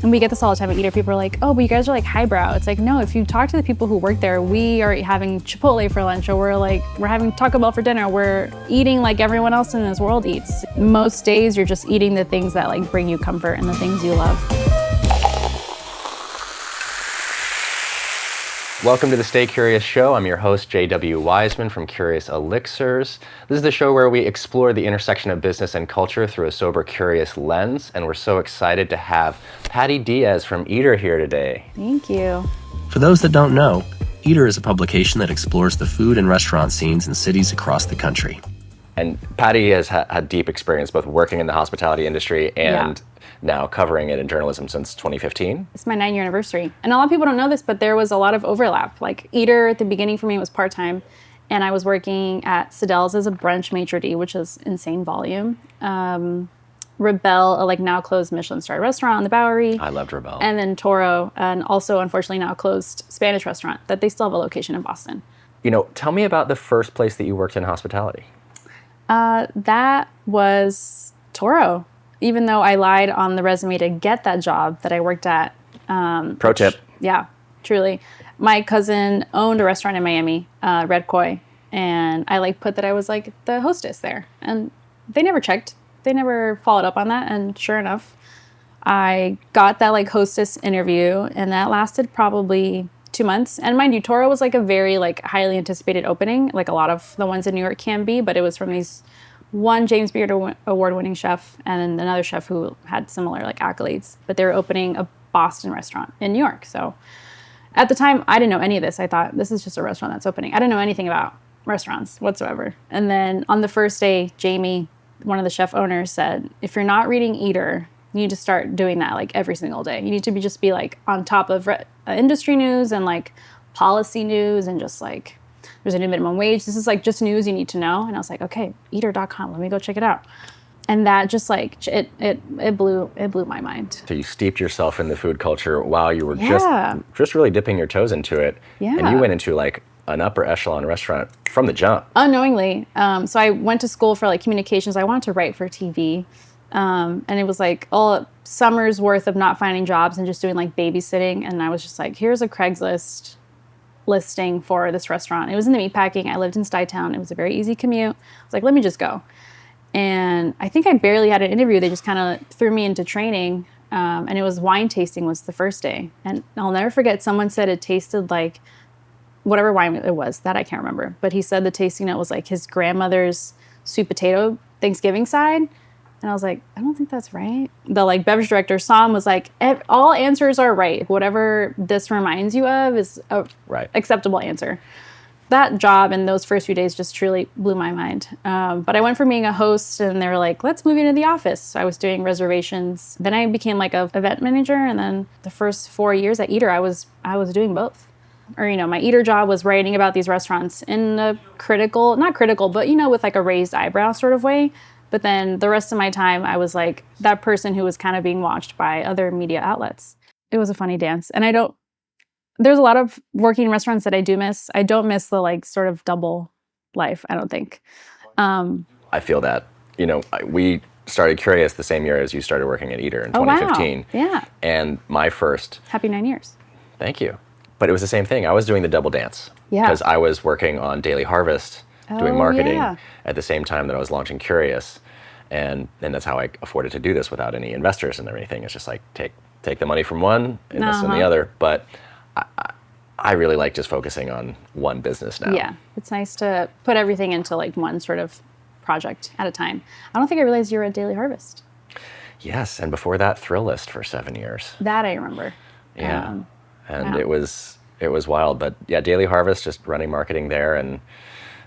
And we get this all the time at Eater. People are like, oh, but you guys are like highbrow. It's like, no, if you talk to the people who work there, we are having Chipotle for lunch, or we're having Taco Bell for dinner. We're eating like everyone else in this world eats. Most days you're just eating the things that like bring you comfort and the things you love. Welcome to the Stay Curious Show. I'm your host, J.W. Wiseman from Curious Elixirs. This is the show where we explore the intersection of business and culture through a sober, curious lens, and we're so excited to have Patty Diez from Eater here today. Thank you. For those that don't know, Eater is a publication that explores the food and restaurant scenes in cities across the country. And Patty has had deep experience both working in the hospitality industry and now covering it in journalism since 2015. It's my 9-year anniversary. And a lot of people don't know this, but there was a lot of overlap. Like Eater at the beginning for me was part-time, and I was working at Siddell's as a brunch maitre d', which is insane volume. Rebel, a like now closed Michelin-starred restaurant on the Bowery. I loved Rebel. And then Toro, and also unfortunately now closed Spanish restaurant that they still have a location in Boston. You know, tell me about the first place that you worked in hospitality. That was Toro. Even though I lied on the resume to get that job that I worked at. Pro tip. Yeah, truly. My cousin owned a restaurant in Miami, Red Koi, and I like put that I was like the hostess there. And they never checked. They never followed up on that. And sure enough, I got that like hostess interview, and that lasted probably 2 months. And mind you, Toro was like a very like highly anticipated opening, like a lot of the ones in New York can be, but it was from these one James Beard award-winning chef and another chef who had similar like accolades, but they were opening a Boston restaurant in New York. So at the time, I didn't know any of this. I thought this is just a restaurant that's opening. I didn't know anything about restaurants whatsoever. And then on the first day, Jamie, one of the chef owners, said, if you're not reading Eater, you need to start doing that like every single day. You need to just be like on top of industry news and like policy news and just like, there's a new minimum wage. This is like just news you need to know. And I was like, okay, eater.com, let me go check it out. And that just like, it blew my mind. So you steeped yourself in the food culture while you were just really dipping your toes into it. Yeah. And you went into like an upper echelon restaurant from the jump. Unknowingly. So I went to school for like communications. I wanted to write for TV. And it was like all summer's worth of not finding jobs and just doing like babysitting. And I was just like, here's a Craigslist listing for this restaurant. It was in the meatpacking. I lived in Stuytown. It was a very easy commute. I was like, let me just go. And I think I barely had an interview. They just kind of threw me into training. And it was wine tasting was the first day. And I'll never forget, someone said it tasted like whatever wine it was, that I can't remember. But he said the tasting note was like his grandmother's sweet potato Thanksgiving side. And I was like, I don't think that's right. The like beverage director, Sam, was like, all answers are right. Whatever this reminds you of is a acceptable answer. That job and those first few days just truly blew my mind. But I went from being a host and they were like, let's move you into the office. So I was doing reservations. Then I became like an event manager. And then the first 4 years at Eater, I was doing both. Or, you know, my Eater job was writing about these restaurants in a critical, not critical, but, you know, with like a raised eyebrow sort of way. But then the rest of my time, I was like that person who was kind of being watched by other media outlets. It was a funny dance. And there's a lot of working in restaurants that I do miss. I don't miss the like sort of double life, I don't think. I feel that. You know, we started Curious the same year as you started working at Eater in 2015. Wow. Yeah. And my first... Happy 9 years. Thank you. But it was the same thing. I was doing the double dance. Yeah. Because I was working on Daily Harvest, doing marketing at the same time that I was launching Curious. And that's how I afforded to do this without any investors and everything. It's just like, take the money from one, invest in the other. But I really like just focusing on one business now. Yeah, it's nice to put everything into like one sort of project at a time. I don't think I realized you were at Daily Harvest. Yes, and before that, Thrill List for 7 years. That I remember. Yeah, it was wild. But yeah, Daily Harvest, just running marketing there, and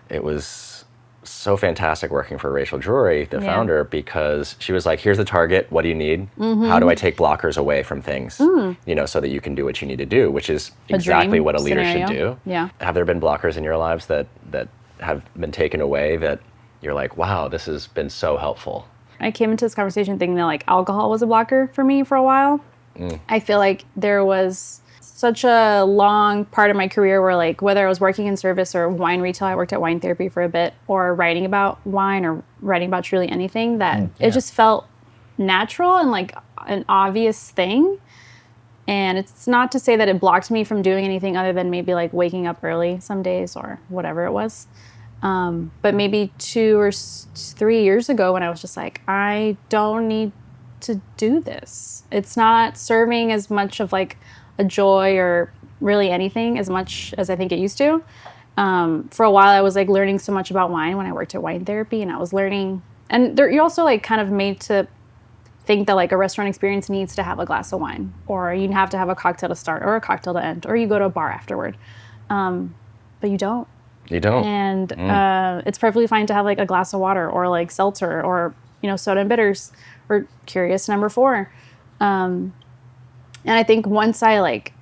it was so fantastic working for Rachel Drury, the founder, because she was like, here's the target, what do you need? Mm-hmm. How do I take blockers away from things, you know, so that you can do what you need to do, which is exactly what a leader should do. Yeah. Have there been blockers in your lives that have been taken away that you're like, wow, this has been so helpful? I came into this conversation thinking that like alcohol was a blocker for me for a while. I feel like there was such a long part of my career where like whether I was working in service or wine retail, I worked at wine therapy for a bit, or writing about wine or writing about truly anything, that it just felt natural and like an obvious thing. And it's not to say that it blocked me from doing anything other than maybe like waking up early some days or whatever it was. But maybe 2 or 3 years ago when I was just like, I don't need to do this. It's not serving as much of like a joy or really anything as much as I think it used to. For a while I was like learning so much about wine when I worked at wine therapy, and I was learning, and you're also like kind of made to think that like a restaurant experience needs to have a glass of wine, or you have to have a cocktail to start or a cocktail to end, or you go to a bar afterward. But you don't. You don't. And it's perfectly fine to have like a glass of water or like seltzer or, soda and bitters or Curious number 4. And I think once I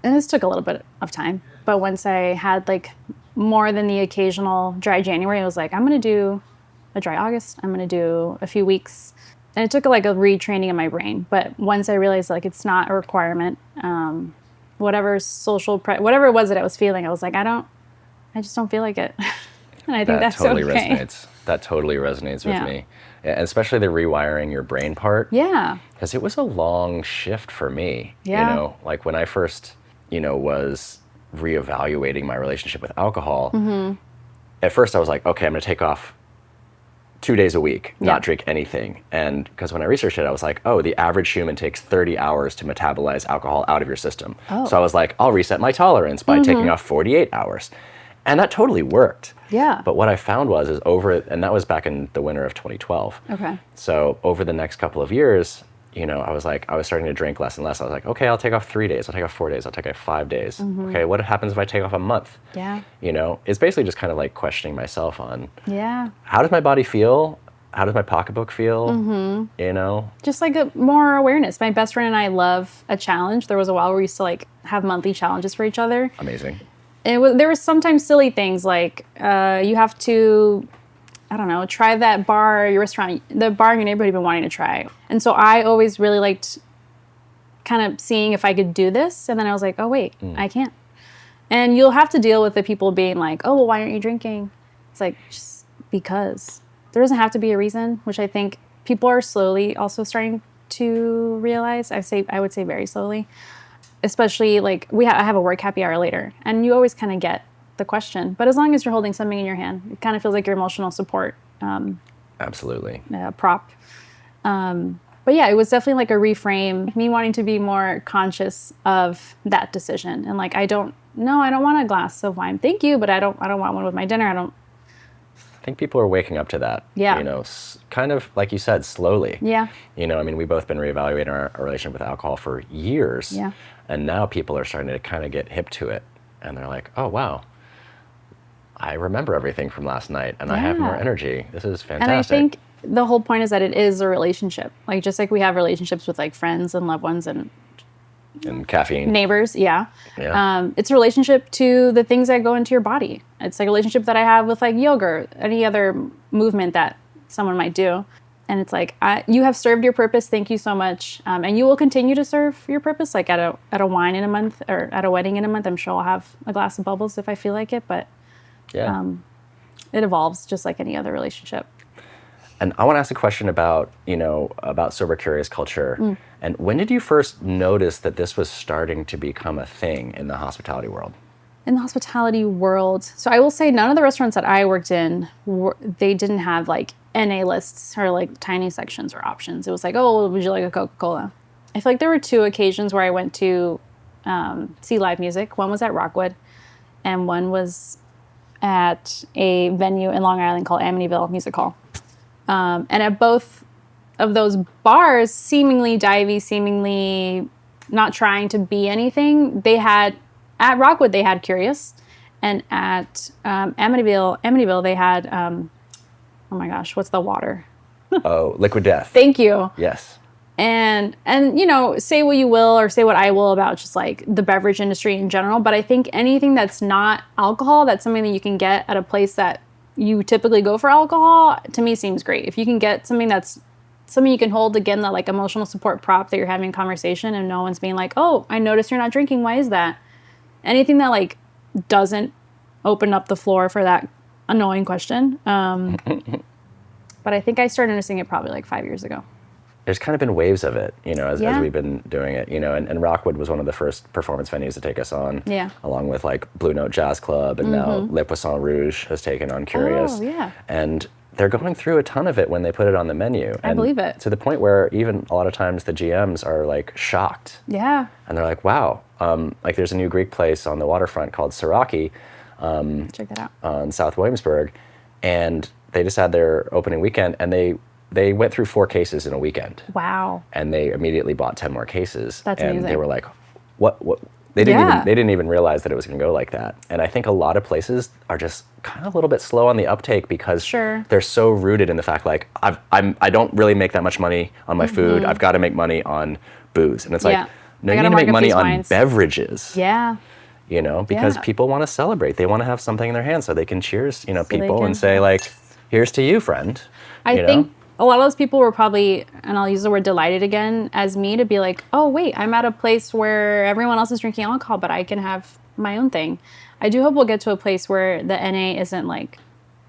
and this took a little bit of time, but once I had like more than the occasional dry January, I was like, I'm going to do a dry August. I'm going to do a few weeks. And it took like a retraining in my brain. But once I realized like it's not a requirement, whatever it was that I was feeling, I was like, I just don't feel like it. And I think that's totally okay. resonates. That totally resonates with me. And especially the rewiring your brain part. Yeah. Because it was a long shift for me. Yeah. Like when I first, was reevaluating my relationship with alcohol, at first I was like, okay, I'm going to take off 2 days a week, not drink anything. And because when I researched it, I was like, oh, the average human takes 30 hours to metabolize alcohol out of your system. Oh. So I was like, I'll reset my tolerance by taking off 48 hours. And that totally worked. Yeah. But what I found was, and that was back in the winter of 2012. Okay. So over the next couple of years, I was starting to drink less and less. I was like, okay, I'll take off 3 days. I'll take off 4 days. I'll take off 5 days. Okay, what happens if I take off a month? Yeah. It's basically just kind of like questioning myself on, Yeah. how does my body feel? How does my pocketbook feel? Just like more awareness. My best friend and I love a challenge. There was a while where we used to like have monthly challenges for each other. Amazing. There was sometimes silly things like you have to, I don't know, try that bar, your restaurant, the bar in your neighborhood you've been wanting to try. And so I always really liked kind of seeing if I could do this. And then I was like, oh, wait, I can't. And you'll have to deal with the people being like, oh, well, why aren't you drinking? It's like, just because. There doesn't have to be a reason, which I think people are slowly also starting to realize. I would say very slowly. Especially like I have a work happy hour later, and you always kind of get the question. But as long as you're holding something in your hand, it kind of feels like your emotional support. Absolutely. Prop. But yeah, it was definitely like a reframe. Me wanting to be more conscious of that decision, and like I don't want a glass of wine. Thank you, but I don't want one with my dinner. I think people are waking up to that. Yeah. Kind of like you said, slowly. Yeah. We've both been reevaluating our relationship with alcohol for years. Yeah. And now people are starting to kind of get hip to it. And they're like, oh, wow, I remember everything from last night and I have more energy. This is fantastic. And I think the whole point is that it is a relationship. Like just like we have relationships with like friends and loved ones and caffeine. Neighbors, yeah. Yeah. It's a relationship to the things that go into your body. It's like a relationship that I have with like yoga or any other movement that someone might do. And it's like, you have served your purpose. Thank you so much. And you will continue to serve your purpose. Like at a wine in a month or at a wedding in a month, I'm sure I'll have a glass of bubbles if I feel like it. But it evolves just like any other relationship. And I want to ask a question about sober curious culture. And when did you first notice that this was starting to become a thing in the hospitality world? In the hospitality world, so I will say none of the restaurants that I worked in, they didn't have like NA lists or like tiny sections or options. It was like, oh, would you like a Coca-Cola? I feel like there were 2 occasions where I went to see live music. One was at Rockwood, and one was at a venue in Long Island called Amityville Music Hall. And at both of those bars, seemingly divey, seemingly not trying to be anything, at Rockwood they had Curious, and at Amityville they had, oh my gosh, what's the water? Oh, Liquid Death. Thank you. Yes. And say what you will or say what I will about just like the beverage industry in general, but I think anything that's not alcohol, that's something that you can get at a place that you typically go for alcohol, to me seems great. If you can get something you can hold, again, that like emotional support prop that you're having a conversation and no one's being like, oh, I noticed you're not drinking, why is that? Anything that like doesn't open up the floor for that annoying question. But I think I started noticing it probably like 5 years ago. there's kind of been waves of it, as Yeah. we've been doing it, and Rockwood was one of the first performance venues to take us on, Yeah. along with like Blue Note Jazz Club, and now Le Poisson Rouge has taken on Curious. Oh, yeah. And they're going through a ton of it when they put it on the menu. I believe it. To the point where even a lot of times the GMs are like shocked. Yeah. And they're like, wow, like there's a new Greek place on the waterfront called Siraki Check that out. on South Williamsburg, and they just had their opening weekend, and they went through 4 cases in a weekend, Wow. and they immediately bought 10 more cases. That's and amazing. they were like, what? They didn't even realize that it was going to go like that. And I think a lot of places are just kind of a little bit slow on the uptake because Sure. they're so rooted in the fact like I don't really make that much money on my food. I've got to make money on booze, and it's like Yeah. no, I you gotta need to make mark up money these on wines. beverages. Yeah. Because Yeah. people want to celebrate. They want to have something in their hands so they can cheers, they people can- and say like, "Here's to you, friend." I think a lot of those people were probably, and I'll use the word delighted again, as me to be like, oh, wait, I'm at a place where everyone else is drinking alcohol, but I can have my own thing. I do hope we'll get to a place where the NA isn't like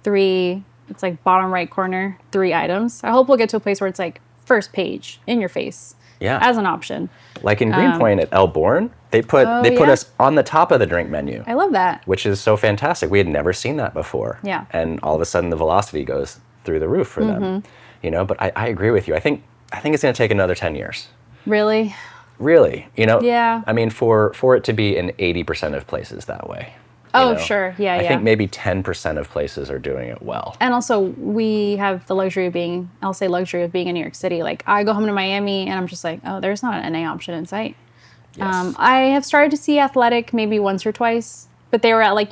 3, it's like bottom right corner, 3 items. I hope we'll get to a place where it's like first page, in your face, Yeah. as an option. Like in Greenpoint at Elborn, they put yeah. us on the top of the drink menu, I love that. which is so fantastic. We had never seen that before. Yeah. And all of a sudden the velocity goes through the roof for them. But I agree with you. I think it's going to take another 10 years. Really? Really, Yeah. I mean, for it to be in 80% of places that way. Oh, sure. Yeah, I yeah. think maybe 10% of places are doing it well. And also, we have the luxury of being, I'll say luxury of being in New York City. Like, I go home to Miami and I'm just like, oh, there's not an NA option in sight. Yes. I have started to see Athletic maybe once or twice, but they were at like,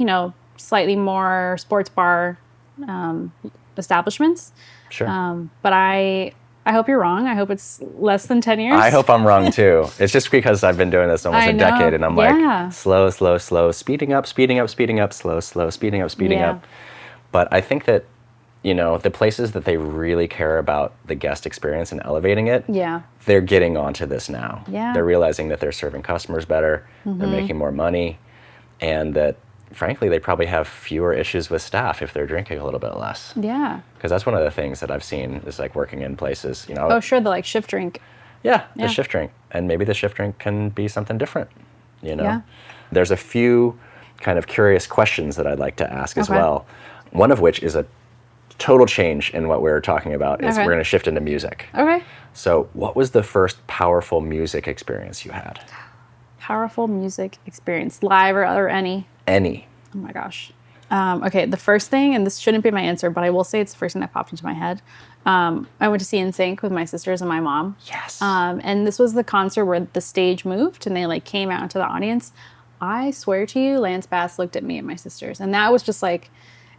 slightly more sports bar establishments. Sure. But I hope you're wrong. I hope it's less than 10 years. I hope I'm wrong too. It's just because I've been doing this almost I a know. decade, and I'm Yeah. like slow, speeding up, slow, speeding up, Yeah. up. But I think that, the places that they really care about the guest experience and elevating it, Yeah. they're getting onto this now. Yeah. They're realizing that they're serving customers better, they're making more money, and that frankly, they probably have fewer issues with staff if they're drinking a little bit less. Yeah. Because that's one of the things that I've seen is like working in places, Oh, sure. The like shift drink. yeah, Yeah. the shift drink. And maybe the shift drink can be something different, Yeah. There's a few kind of curious questions that I'd like to ask as Okay. well. One of which is a total change in what we're talking about is Okay. we're going to shift into music. Okay. So what was the first powerful music experience you had? Powerful music experience, live or any. Any. Oh my gosh. Okay, the first thing, and this shouldn't be my answer, but I will say it's the first thing that popped into my head. I went to see NSYNC with my sisters and my mom. Yes. And this was the concert where the stage moved and they like came out into the audience. I swear to you, Lance Bass looked at me and my sisters, and that was just like,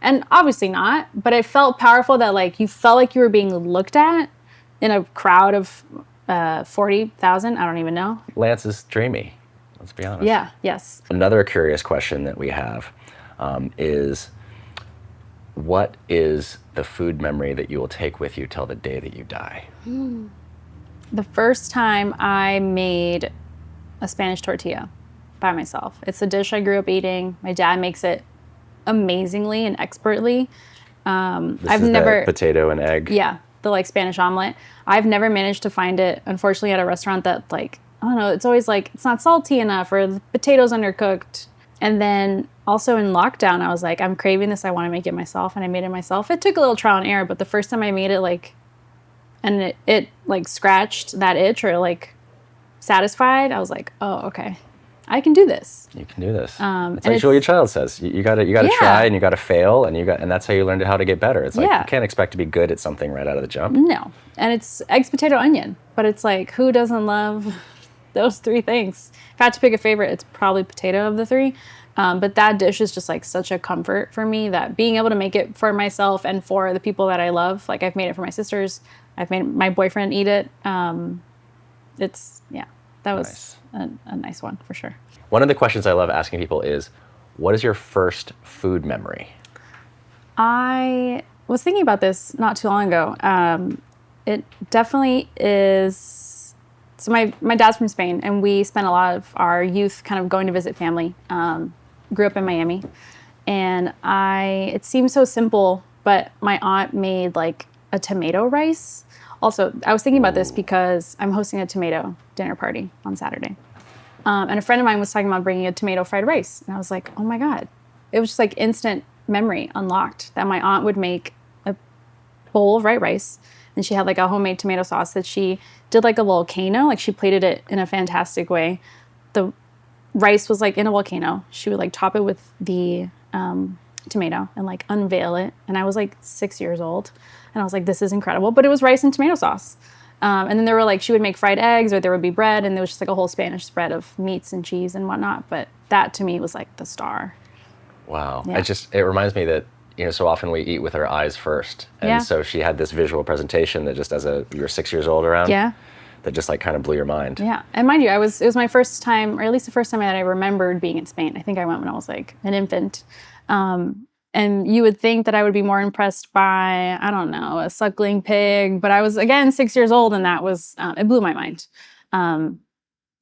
and obviously not, but it felt powerful that like you felt like you were being looked at in a crowd of 40,000. I don't even know. Lance is dreamy. Let's be honest. Yeah. Yes. Another curious question that we have is, what is the food memory that you will take with you till the day that you die? The first time I made a Spanish tortilla by myself. It's a dish I grew up eating. My dad makes it amazingly and expertly. This is the potato and egg. Yeah, the like Spanish omelet. I've never managed to find it, unfortunately, at a restaurant that like, I don't know, it's always like, it's not salty enough or the potato's undercooked. And then also in lockdown, I was like, I'm craving this. I want to make it myself. And I made it myself. It took a little trial and error, but the first time I made it, like, and it like scratched that itch or like satisfied, I was like, oh, okay, I can do this. You can do this. and It's like it's- Julia Child says, you gotta Yeah. try and you gotta fail and that's how you learn how to get better. It's like Yeah. you can't expect to be good at something right out of the jump. No. And it's eggs, potato, onion. But it's like, who doesn't love those 3 things? If I had to pick a favorite, it's probably potato of the 3. But that dish is just like such a comfort for me that being able to make it for myself and for the people that I love, like I've made it for my sisters, I've made my boyfriend eat it. That was a nice one for sure. One of the questions I love asking people is, what is your first food memory? I was thinking about this not too long ago. It definitely is. So my dad's from Spain, and we spent a lot of our youth kind of going to visit family. Grew up in Miami, and it seems so simple, but my aunt made like a tomato rice Also, I was thinking about this because I'm hosting a tomato dinner party on Saturday. And a friend of mine was talking about bringing a tomato fried rice. And I was like, oh my God. It was just like instant memory unlocked that my aunt would make a bowl of white rice. And she had like a homemade tomato sauce that she did like a volcano. Like she plated it in a fantastic way. The rice was like in a volcano. She would like top it with the tomato and like unveil it. And I was like 6 years old. And I was like, this is incredible. But it was rice and tomato sauce. And then there were like, she would make fried eggs, or there would be bread, and there was just like a whole Spanish spread of meats and cheese and whatnot. But that to me was like the star. Wow. Yeah. It reminds me that, so often we eat with our eyes first. And so she had this visual presentation that just you were 6 years old around. Yeah. That just like kind of blew your mind. Yeah. And mind you, it was my first time, or at least the first time that I remembered being in Spain. I think I went when I was like an infant. And you would think that I would be more impressed by, I don't know, a suckling pig. But I was, again, 6 years old, and that was, it blew my mind. And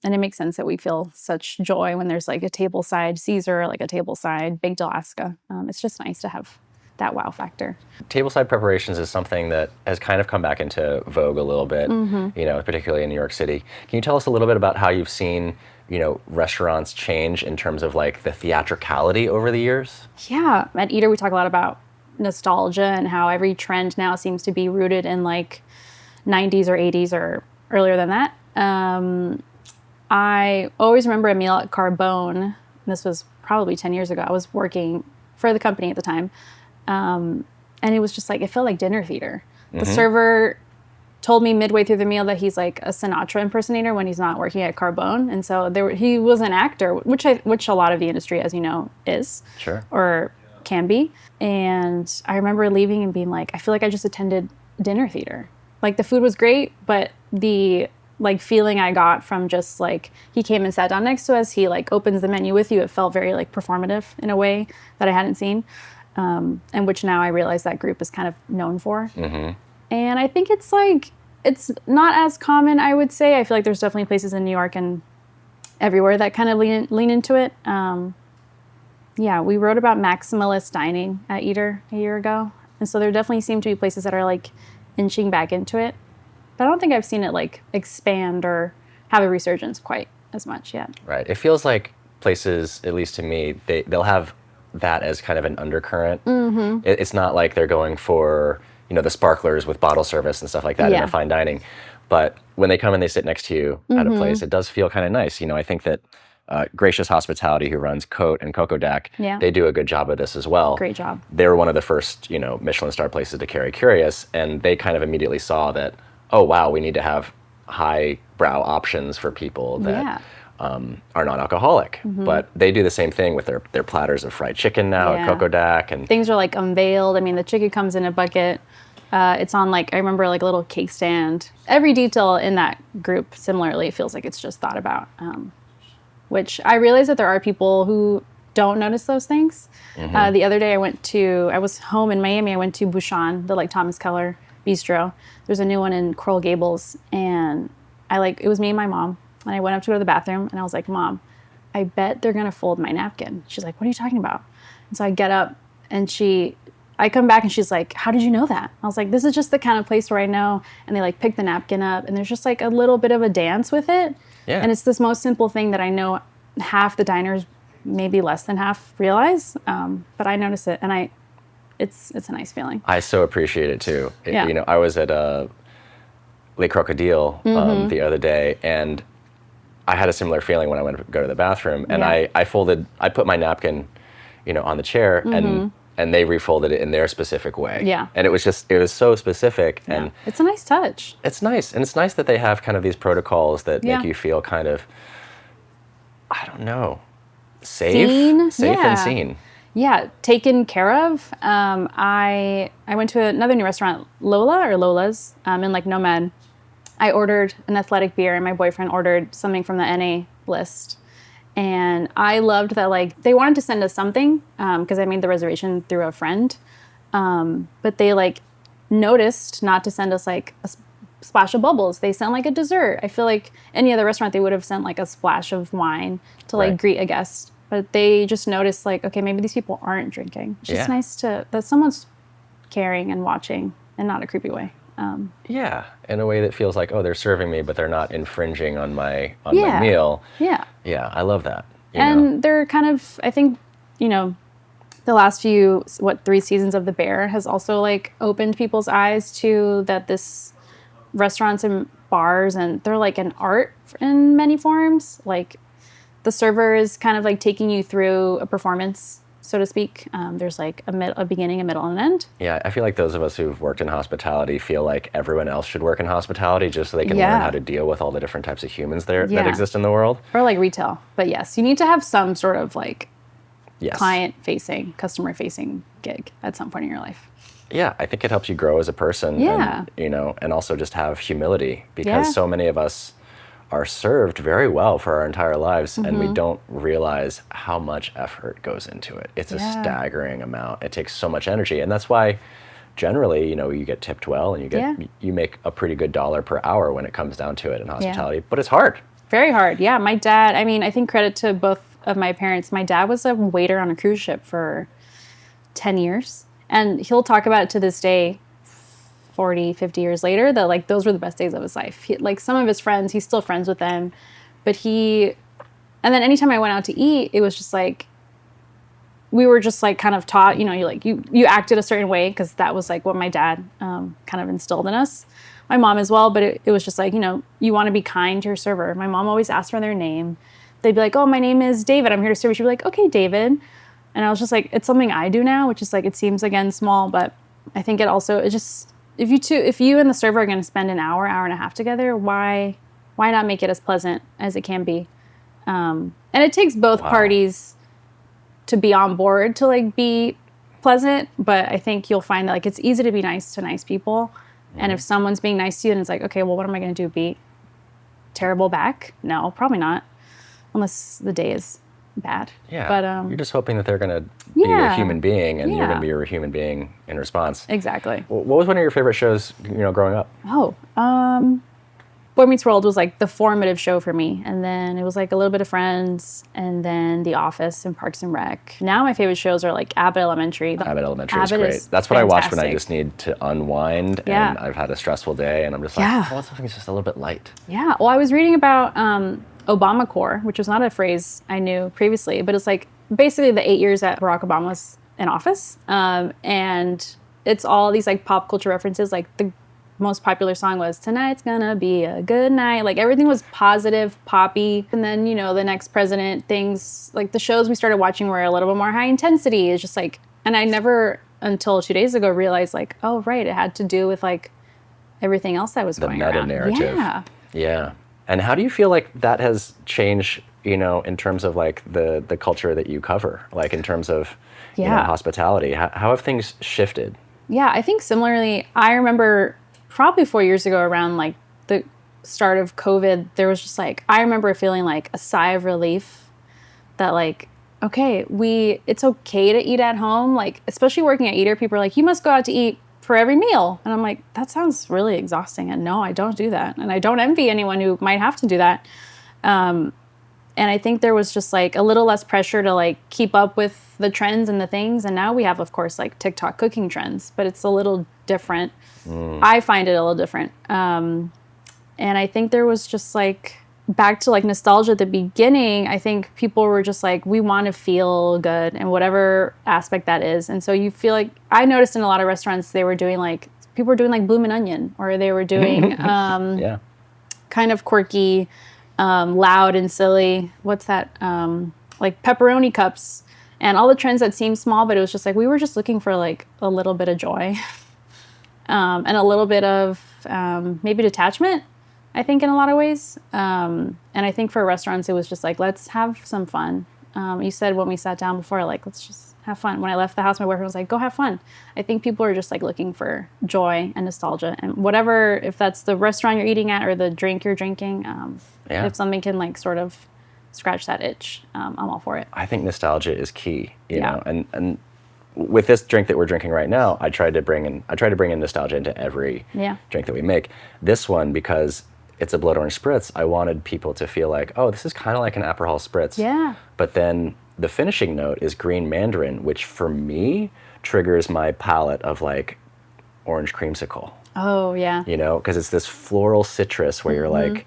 it makes sense that we feel such joy when there's like a tableside Caesar, like a tableside baked Alaska. It's just nice to have that wow factor. Tableside preparations is something that has kind of come back into vogue a little bit, particularly in New York City. Can you tell us a little bit about how you've seen restaurants change in terms of like the theatricality over the years? Yeah, at Eater we talk a lot about nostalgia and how every trend now seems to be rooted in like 90s or 80s or earlier than that. I always remember a meal at Carbone. This was probably 10 years ago. I was working for the company at the time. And it was just like, it felt like dinner theater. The server told me midway through the meal that he's like a Sinatra impersonator when he's not working at Carbone. And so he was an actor, which a lot of the industry, as you know, is. Sure. Or can be. And I remember leaving and being like, I feel like I just attended dinner theater. Like the food was great, but the like feeling I got from just like, he came and sat down next to us, he like opens the menu with you, it felt very like performative in a way that I hadn't seen. And which now I realize that group is kind of known for. And I think it's like, it's not as common, I would say. I feel like there's definitely places in New York and everywhere that kind of lean into it. Yeah, we wrote about maximalist dining at Eater a year ago. And so there definitely seem to be places that are like inching back into it. But I don't think I've seen it like expand or have a resurgence quite as much yet. Right. It feels like places, at least to me, they'll have that as kind of an undercurrent. It's not like they're going for, the sparklers with bottle service and stuff like that in a fine dining. But when they come and they sit next to you at a place, it does feel kind of nice. I think that Gracious Hospitality, who runs Cote and Coco Dac, they do a good job of this as well. Great job. They were one of the first, Michelin star places to carry Curious, and they kind of immediately saw that, oh wow, we need to have highbrow options for people that are non-alcoholic. But they do the same thing with their platters of fried chicken now at Coco Dac, and things are like unveiled. I mean, the chicken comes in a bucket. It's on like, I remember like a little cake stand. Every detail in that group similarly feels like it's just thought about. Which I realize that there are people who don't notice those things. The other day I was home in Miami. I went to Bouchon, the like Thomas Keller bistro. There's a new one in Coral Gables, and it was me and my mom, and I went up to go to the bathroom, and I was like, Mom, I bet they're gonna fold my napkin. She's like, what are you talking about? And so I get up, and I come back, and she's like, how did you know that? I was like, this is just the kind of place where I know, and they like pick the napkin up, and there's just like a little bit of a dance with it. Yeah. And it's this most simple thing that I know half the diners, maybe less than half, realize, but I notice it, and it's a nice feeling. I so appreciate it too. I was at Le Crocodile the other day, and I had a similar feeling when I went to go to the bathroom, and I put my napkin, on the chair, and they refolded it in their specific way. Yeah. And it was so specific, and it's a nice touch. It's nice, and it's nice that they have kind of these protocols that make you feel kind of, I don't know, safe and seen. Yeah, taken care of. I went to another new restaurant, Lola's, in like Nomad. I ordered an athletic beer, and my boyfriend ordered something from the NA list. And I loved that, like, they wanted to send us something, because I made the reservation through a friend. But they, like, noticed not to send us, like, a splash of bubbles. They sent, like, a dessert. I feel like any other restaurant, they would have sent, like, a splash of wine to, like, greet a guest. But they just noticed, like, okay, maybe these people aren't drinking. It's just nice that someone's caring and watching, and not a creepy way. Yeah, in a way that feels like, oh, they're serving me, but they're not infringing on my meal. Yeah. Yeah, I love that. And they're kind of, I think, the last few, 3 seasons of The Bear has also like opened people's eyes to that this restaurants and bars, and they're like an art in many forms. Like the server is kind of like taking you through a performance, so to speak. There's like a beginning, a middle, and an end. Yeah, I feel like those of us who've worked in hospitality feel like everyone else should work in hospitality just so they can learn how to deal with all the different types of humans that exist in the world. Or like retail. But yes, you need to have some sort of like client-facing, customer-facing gig at some point in your life. Yeah, I think it helps you grow as a person. Yeah. And, and also just have humility, because so many of us are served very well for our entire lives, and we don't realize how much effort goes into it. It's a staggering amount. It takes so much energy, and that's why generally, you get tipped well, and you make a pretty good dollar per hour when it comes down to it in hospitality. But it's hard. Very hard. Yeah, my dad. I mean, I think credit to both of my parents. My dad was a waiter on a cruise ship for 10 years, and he'll talk about it to this day. 40, 50 years later, that like those were the best days of his life. Like some of his friends, he's still friends with them, and then anytime I went out to eat, it was just like, we were just like kind of taught, you acted a certain way, because that was like what my dad kind of instilled in us. My mom as well, but it was just like, you want to be kind to your server. My mom always asked for their name. They'd be like, oh, my name is David, I'm here to serve you. She'd be like, okay, David. And I was just like, it's something I do now, which is like, it seems again small, but I think if you and the server are going to spend an hour and a half together, why not make it as pleasant as it can be? And it takes both parties to be on board to like be pleasant, but I think you'll find that like it's easy to be nice to nice people. And if someone's being nice to you and it's like, okay, well, what am I going to do? Be terrible back? No, probably not, unless the day is bad. Yeah, but you're just hoping that they're going to be a human being, and you're going to be a human being in response. Exactly. What was one of your favorite shows, growing up? Boy Meets World was like the formative show for me, and then it was like a little bit of Friends, and then The Office and Parks and Rec. Now my favorite shows are like Abbott Elementary. Abbott Elementary is great. That's what I watch when I just need to unwind, and I've had a stressful day, and I'm just like, I want something just a little bit light. Yeah. Well, I was reading about Obamacore, which was not a phrase I knew previously, but it's like basically the 8 years that Barack Obama was in office, and it's all these like pop culture references. Like the most popular song was "Tonight's Gonna Be a Good Night." Like everything was positive, poppy. And then the next president, things like the shows we started watching were a little bit more high intensity. It's just like, and I never until 2 days ago realized like, oh right, it had to do with like everything else that was going on. The meta narrative. Yeah. And how do you feel like that has changed, in terms of like the culture that you cover, like in terms of hospitality? How have things shifted? Yeah, I think similarly, I remember probably 4 years ago around like the start of COVID, there was just like, I remember feeling like a sigh of relief that like, okay, it's okay to eat at home. Like, especially working at Eater, people are like, you must go out to eat for every meal. And I'm like, that sounds really exhausting. And no, I don't do that. And I don't envy anyone who might have to do that. And I think there was just like a little less pressure to like keep up with the trends and the things. And now we have, of course, like TikTok cooking trends, but it's a little different. I find it a little different. And I think there was just like, back to like nostalgia at the beginning, I think people were just like, we want to feel good in whatever aspect that is. And so you feel like, I noticed in a lot of restaurants, people were doing like Bloomin' Onion, or they were doing kind of quirky, loud and silly. What's that? Like pepperoni cups and all the trends that seemed small, but it was just like, we were just looking for like a little bit of joy and a little bit of maybe detachment, I think, in a lot of ways. And I think for restaurants, it was just like, let's have some fun. You said when we sat down before, like, let's just have fun. When I left the house, my boyfriend was like, go have fun. I think people are just like looking for joy and nostalgia, and whatever, if that's the restaurant you're eating at or the drink you're drinking, if something can like sort of scratch that itch, I'm all for it. I think nostalgia is key, you know, and with this drink that we're drinking right now, I try to bring in nostalgia into every drink that we make. This one, because it's a blood orange spritz, I wanted people to feel like, oh, this is kind of like an Aperol spritz. Yeah. But then the finishing note is green mandarin, which for me triggers my palate of like orange creamsicle. Oh, yeah. You know, because it's this floral citrus where you're like,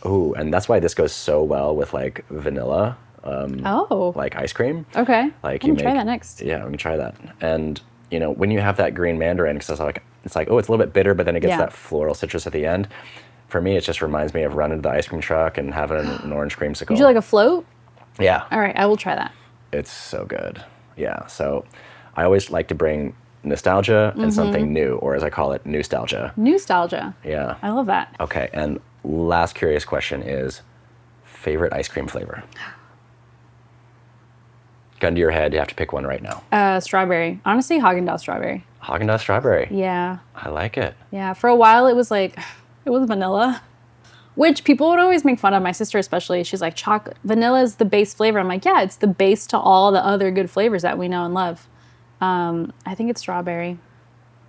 ooh, and that's why this goes so well with like vanilla, like ice cream. Okay. Like I'm gonna try that next. Yeah, I'm gonna try that. And you know, when you have that green mandarin, because it's like, oh, it's a little bit bitter, but then it gets that floral citrus at the end. For me, it just reminds me of running to the ice cream truck and having an orange creamsicle. Would you like a float? Yeah. All right, I will try that. It's so good. Yeah. So I always like to bring nostalgia and something new, or as I call it, nostalgia. Nostalgia. Yeah. I love that. Okay. And last curious question is favorite ice cream flavor? Gun to your head, you have to pick one right now. Strawberry. Honestly, Haagen-Dazs strawberry. Haagen-Dazs strawberry. Yeah. I like it. Yeah. For a while, it was like, it was vanilla, which people would always make fun of. My sister especially. She's like, vanilla is the base flavor. I'm like, yeah, it's the base to all the other good flavors that we know and love. I think it's strawberry.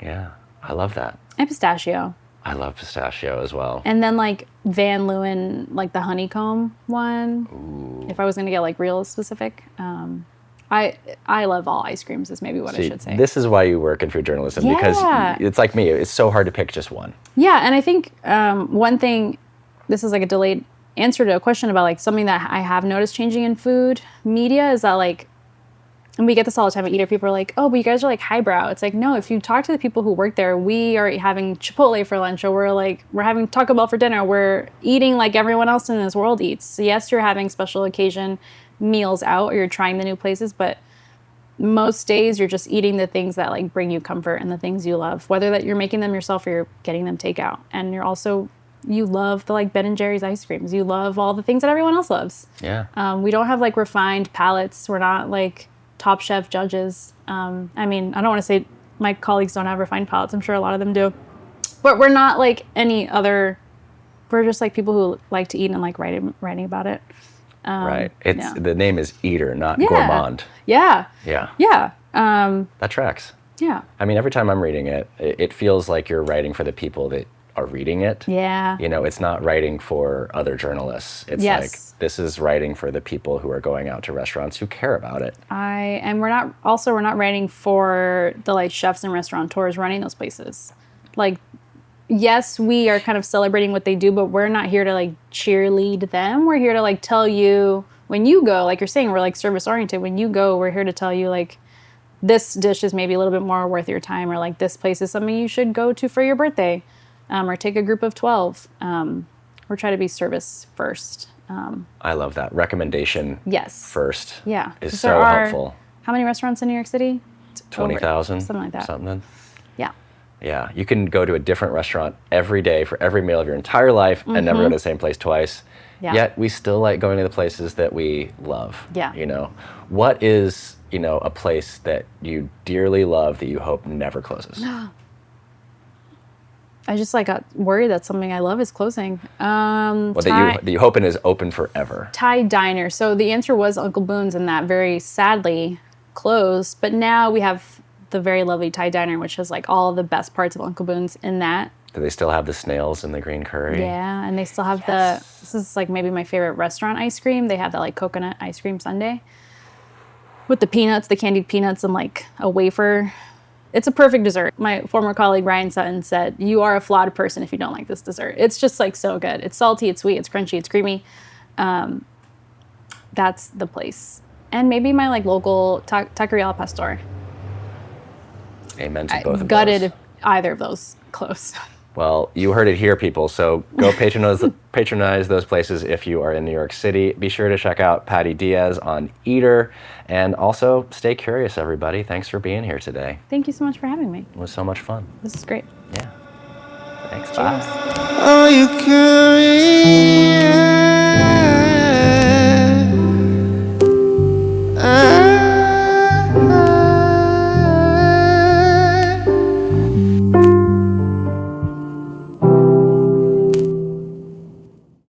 Yeah. I love that. And pistachio. I love pistachio as well. And then like Van Leeuwen, like the honeycomb one. Ooh. If I was going to get like real specific. I love all ice creams is maybe what I should say. This is why you work in food journalism, because it's like me. It's so hard to pick just one. Yeah, and I think one thing, this is like a delayed answer to a question about like something that I have noticed changing in food media is that like, and we get this all the time at Eater, people are like, oh, but you guys are like highbrow. It's like, no, if you talk to the people who work there, we are having Chipotle for lunch, or we're having Taco Bell for dinner. We're eating like everyone else in this world eats. So yes, you're having special occasion meals out, or you're trying the new places, but most days you're just eating the things that like bring you comfort and the things you love, whether that you're making them yourself or you're getting them takeout. And you love the like Ben and Jerry's ice creams. You love all the things that everyone else loves. Yeah. We don't have like refined palates. We're not like Top Chef judges. I mean, I don't want to say my colleagues don't have refined palates. I'm sure a lot of them do, but we're not like any other. We're just like people who like to eat and like writing about it. Right. The name is Eater, not Gourmand. Yeah. Yeah. Yeah. That tracks. Yeah. I mean, every time I'm reading it, it feels like you're writing for the people that are reading it. Yeah. You know, it's not writing for other journalists. It's like, this is writing for the people who are going out to restaurants who care about it. And we're not writing for the like chefs and restaurateurs running those places. Like, yes, we are kind of celebrating what they do, but we're not here to like cheerlead them. We're here to like tell you when you go, like you're saying, we're like service oriented. When you go, we're here to tell you like this dish is maybe a little bit more worth your time, or like this place is something you should go to for your birthday, or take a group of 12. We're trying to be service first. I love that. Recommendation first is so helpful. How many restaurants in New York City? 20,000? Something like that. Something. Yeah. Yeah, you can go to a different restaurant every day for every meal of your entire life and never go to the same place twice. Yeah. Yet we still like going to the places that we love. Yeah. You know, what is, a place that you dearly love that you hope never closes? I just like got worried that something I love is closing. That you hoping is open forever. Thai diner. So the answer was Uncle Boone's, and that very sadly closed. But now we have the very lovely Thai diner, which has like all the best parts of Uncle Boone's in that. Do they still have the snails and the green curry? Yeah, and they still have this is like maybe my favorite restaurant ice cream. They have that like coconut ice cream sundae with the peanuts, the candied peanuts, and like a wafer. It's a perfect dessert. My former colleague Ryan Sutton said, "You are a flawed person if you don't like this dessert." It's just like so good. It's salty, it's sweet, it's crunchy, it's creamy. That's the place. And maybe my like local taqueria al pastor. Amen to both of those. Gutted if either of those close. Well, you heard it here, people. So go patronize those places if you are in New York City. Be sure to check out Patty Diez on Eater. And also, stay curious, everybody. Thanks for being here today. Thank you so much for having me. It was so much fun. This is great. Yeah. Thanks. Cheers. Bye. Are you curious?